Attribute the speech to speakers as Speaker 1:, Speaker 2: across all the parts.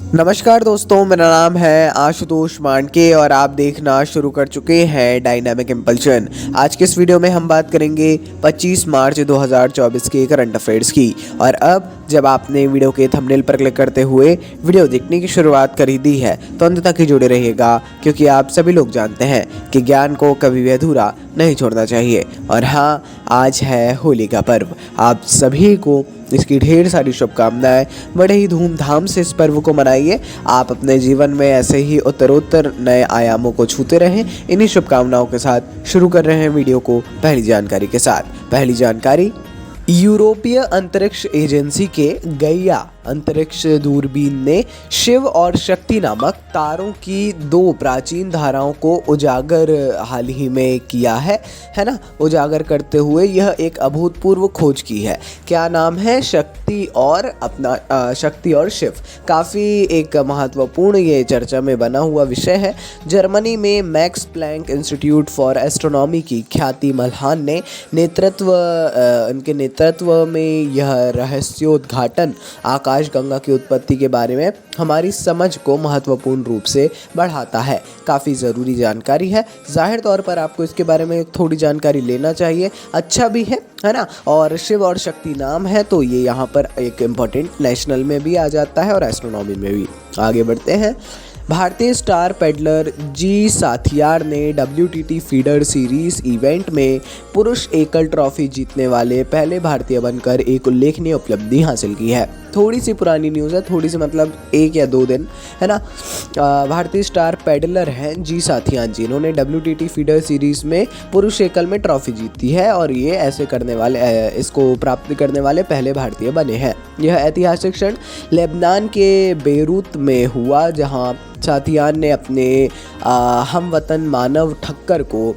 Speaker 1: नमस्कार दोस्तों, मेरा नाम है आशुतोष मांडके और आप देखना शुरू कर चुके हैं डायनामिक इम्पल्शन। आज के इस वीडियो में हम बात करेंगे 25 मार्च 2024 के करंट अफेयर्स की। और अब जब आपने वीडियो के थंबनेल पर क्लिक करते हुए वीडियो देखने की शुरुआत कर ही दी है तो अंत तक ही जुड़े रहिएगा, क्योंकि आप सभी लोग जानते हैं कि ज्ञान को कभी भी अधूरा नहीं छोड़ना चाहिए। और हाँ, आज है होली का पर्व। आप सभी को इसकी ढेर सारी शुभकामनाएं। बड़े ही धूमधाम से इस पर्व को मनाइए। आप अपने जीवन में ऐसे ही उत्तरोत्तर नए आयामों को छूते रहें। इन्हीं शुभकामनाओं के साथ शुरू कर रहे हैं वीडियो को पहली जानकारी के साथ। पहली जानकारी, यूरोपीय अंतरिक्ष एजेंसी के गैया अंतरिक्ष दूरबीन ने शिव और शक्ति नामक तारों की दो प्राचीन धाराओं को उजागर हाल ही में किया है ना। उजागर करते हुए यह एक अभूतपूर्व खोज की है। क्या नाम है? शक्ति और शिव। काफ़ी एक महत्वपूर्ण ये चर्चा में बना हुआ विषय है। जर्मनी में Max Planck Institute for Astronomy की ख्याति मल्हान ने उनके नेतृत्व में यह रहस्योद्घाटन आकाशगंगा की उत्पत्ति के बारे में हमारी समझ को महत्वपूर्ण रूप से बढ़ाता है। काफ़ी ज़रूरी जानकारी है। जाहिर तौर पर आपको इसके बारे में थोड़ी जानकारी लेना चाहिए, अच्छा भी है ना। और शिव और शक्ति नाम है तो ये यहाँ पर एक इम्पोर्टेंट नेशनल में भी आ जाता है और एस्ट्रोनॉमी में भी। आगे बढ़ते हैं। भारतीय स्टार पेडलर जी साथियार ने WTT फीडर सीरीज इवेंट में पुरुष एकल ट्रॉफी जीतने वाले पहले भारतीय बनकर एक उल्लेखनीय उपलब्धि हासिल की है। थोड़ी सी पुरानी न्यूज़ है, थोड़ी सी मतलब 1 या 2 दिन, है ना। भारतीय स्टार पेडलर हैं जी साथियान जी, इन्होंने WTT फीडर सीरीज में पुरुष एकल में ट्रॉफी जीती है और ये ऐसे करने वाले इसको प्राप्त करने वाले पहले भारतीय बने हैं। यह ऐतिहासिक क्षण लेबनान के बेरूत में हुआ, जहां साथियान ने अपने हमवतन मानव ठक्कर को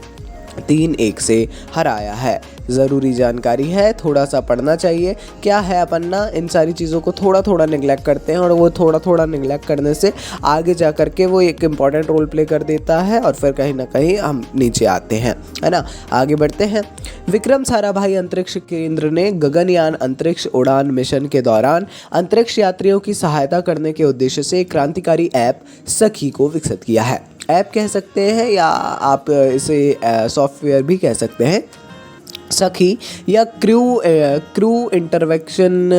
Speaker 1: 3-1 से हराया है। ज़रूरी जानकारी है, थोड़ा सा पढ़ना चाहिए। क्या है, अपन ना इन सारी चीज़ों को थोड़ा थोड़ा निगलेक्ट करते हैं और वो थोड़ा थोड़ा निगलेक्ट करने से आगे जा कर के वो एक इम्पॉर्टेंट रोल प्ले कर देता है और फिर कहीं ना कहीं हम नीचे आते हैं, है ना। आगे बढ़ते हैं। विक्रम साराभाई अंतरिक्ष केंद्र ने गगनयान अंतरिक्ष उड़ान मिशन के दौरान अंतरिक्ष यात्रियों की सहायता करने के उद्देश्य से एक क्रांतिकारी ऐप सखी को विकसित किया है। ऐप कह सकते हैं या आप इसे सॉफ्टवेयर भी कह सकते हैं। सखी या क्रू इंटरेक्शन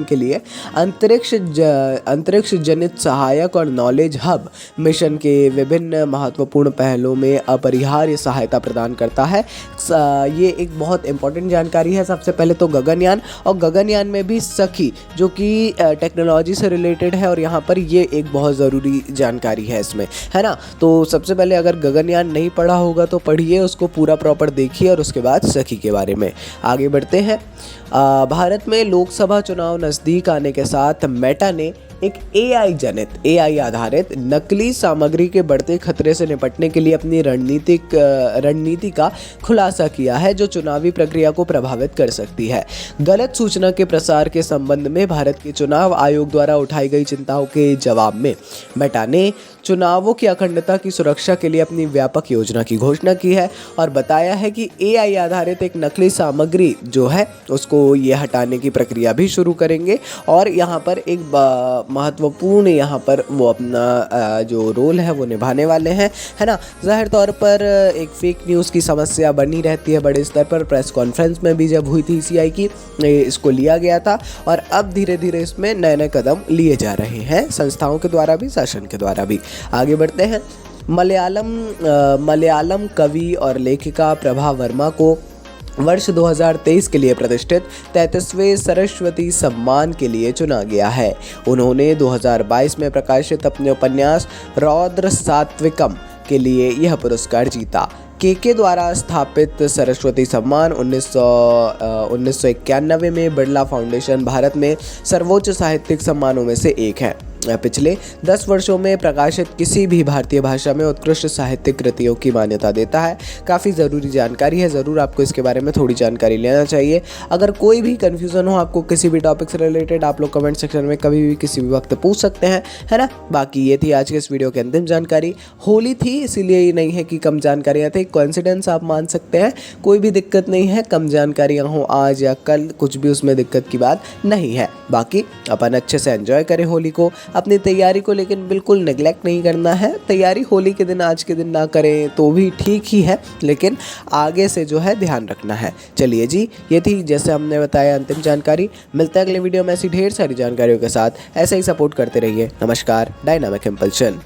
Speaker 1: के लिए अंतरिक्ष जनित सहायक और नॉलेज हब मिशन के विभिन्न महत्वपूर्ण पहलुओं में अपरिहार्य सहायता प्रदान करता है। ये एक बहुत इंपॉर्टेंट जानकारी है। सबसे पहले तो गगनयान, और गगनयान में भी सखी जो कि टेक्नोलॉजी से रिलेटेड है और यहाँ पर ये एक बहुत ज़रूरी जानकारी है इसमें, है ना। तो सबसे पहले अगर गगनयान नहीं पढ़ा होगा तो पढ़िए, उसको पूरा प्रॉपर देखिए और उसके बाद सखी के बारे में आगे बढ़ते हैं। भारत में लोकसभा चुनाव नज़दीक आने के साथ मेटा ने एक AI आधारित नकली सामग्री के बढ़ते खतरे से निपटने के लिए अपनी रणनीति का खुलासा किया है, जो चुनावी प्रक्रिया को प्रभावित कर सकती है। गलत सूचना के प्रसार के संबंध में भारत के चुनाव आयोग द्वारा उठाई गई चिंताओं के जवाब में मेटा ने चुनावों की अखंडता की सुरक्षा के लिए अपनी व्यापक योजना की घोषणा की है और बताया है कि AI आधारित एक नकली सामग्री जो है उसको ये हटाने की प्रक्रिया भी शुरू करेंगे। और यहाँ पर एक महत्वपूर्ण यहाँ पर वो अपना जो रोल है वो निभाने वाले हैं, है ना। जाहिर तौर पर एक फेक न्यूज़ की समस्या बनी रहती है बड़े स्तर पर। प्रेस कॉन्फ्रेंस में भी जब हुई थी CI की, इसको लिया गया था और अब धीरे धीरे इसमें नए नए कदम लिए जा रहे हैं, संस्थाओं के द्वारा भी, शासन के द्वारा भी। आगे बढ़ते हैं। मलयालम कवि और लेखिका प्रभा वर्मा को वर्ष 2023 के लिए प्रतिष्ठित 33वें सरस्वती सम्मान के लिए चुना गया है। उन्होंने 2022 में प्रकाशित अपने उपन्यास रौद्र सात्विकम के लिए यह पुरस्कार जीता। के द्वारा स्थापित सरस्वती सम्मान 1991 में बिरला फाउंडेशन भारत में सर्वोच्च साहित्यिक सम्मानों में से एक है। पिछले 10 वर्षों में प्रकाशित किसी भी भारतीय भाषा में उत्कृष्ट साहित्यिक कृतियों की मान्यता देता है। काफ़ी ज़रूरी जानकारी है, ज़रूर आपको इसके बारे में थोड़ी जानकारी लेना चाहिए। अगर कोई भी कन्फ्यूज़न हो आपको किसी भी टॉपिक से रिलेटेड, आप लोग कमेंट सेक्शन में कभी भी किसी भी वक्त पूछ सकते हैं, है ना। बाकी ये थी आज के इस वीडियो की अंतिम जानकारी। होली थी इसीलिए ये नहीं है कि कम जानकारियाँ थी, कोइंसिडेंस आप मान सकते हैं, कोई भी दिक्कत नहीं है। कम जानकारियाँ हो आज या कल, कुछ भी उसमें दिक्कत की बात नहीं है। बाकी अपन अच्छे से एंजॉय करें होली को, अपनी तैयारी को लेकिन बिल्कुल नेग्लेक्ट नहीं करना है। तैयारी होली के दिन, आज के दिन ना करें तो भी ठीक ही है, लेकिन आगे से जो है ध्यान रखना है। चलिए जी, ये थी जैसे हमने बताया अंतिम जानकारी। मिलते हैं अगले वीडियो में ऐसी ढेर सारी जानकारियों के साथ। ऐसे ही सपोर्ट करते रहिए। नमस्कार, डायनामिक इम्पल्शन।